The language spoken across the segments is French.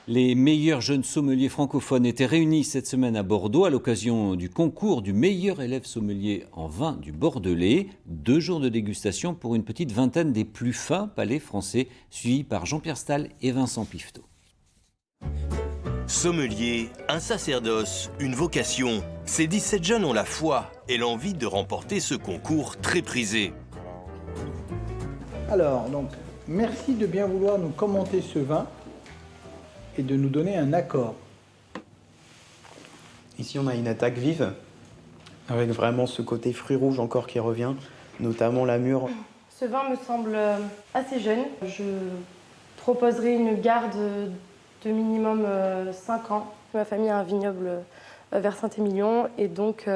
Les meilleurs jeunes sommeliers francophones étaient réunis cette semaine à Bordeaux à l'occasion du concours du meilleur élève sommelier en vin du Bordelais. 2 jours de dégustation pour une petite vingtaine des plus fins palais français, suivis par Jean-Pierre Stahl et Vincent Pifteau. Sommelier, un sacerdoce, une vocation. Ces 17 jeunes ont la foi et l'envie de remporter ce concours très prisé. Alors, donc, merci de bien vouloir nous commenter ce vin et de nous donner un accord. Ici, on a une attaque vive, avec vraiment ce côté fruit rouge encore qui revient, notamment la mûre. Ce vin me semble assez jeune. Je proposerai une garde de minimum 5 ans. Ma famille a un vignoble vers Saint-Émilion et donc,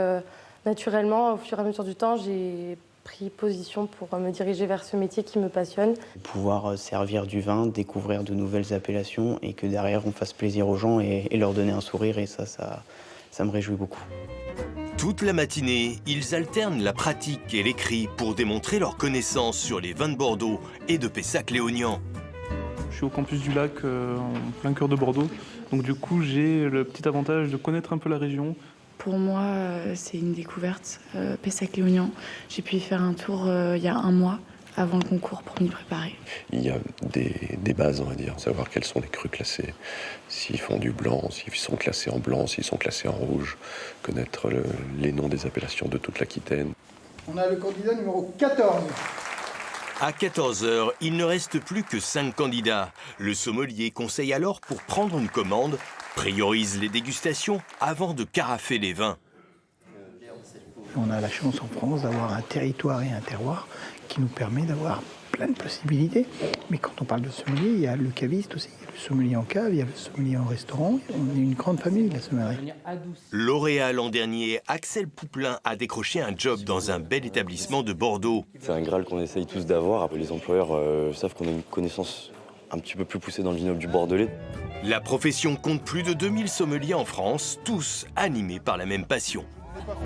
naturellement, au fur et à mesure du temps, j'ai pris position pour me diriger vers ce métier qui me passionne. Pouvoir servir du vin, découvrir de nouvelles appellations et que derrière, on fasse plaisir aux gens et leur donner un sourire et ça me réjouit beaucoup. Toute la matinée, ils alternent la pratique et l'écrit pour démontrer leur connaissance sur les vins de Bordeaux et de Pessac-Léognan. Je suis au campus du Lac, en plein cœur de Bordeaux. Donc du coup, j'ai le petit avantage de connaître un peu la région. Pour moi, c'est une découverte. Pessac-Léognan, j'ai pu y faire un tour il y a 1 mois avant le concours pour m'y préparer. Il y a des bases, on va dire, savoir quels sont les crus classés, s'ils font du blanc, s'ils sont classés en blanc, s'ils sont classés en rouge, connaître les noms des appellations de toute l'Aquitaine. On a le candidat numéro 14. À 14 h, il ne reste plus que 5 candidats. Le sommelier conseille alors pour prendre une commande, priorise les dégustations avant de carafer les vins. On a la chance en France d'avoir un territoire et un terroir qui nous permet d'avoir plein de possibilités. Mais quand on parle de sommelier, il y a le caviste aussi, il y a le sommelier en cave, il y a le sommelier en restaurant. On est une grande famille, la sommellerie. Lauréat l'an dernier, Axel Pouplin a décroché un job dans un bel établissement de Bordeaux. C'est un Graal qu'on essaye tous d'avoir. Après, les employeurs savent qu'on a une connaissance un petit peu plus poussée dans le vignoble du Bordelais. La profession compte plus de 2000 sommeliers en France, tous animés par la même passion.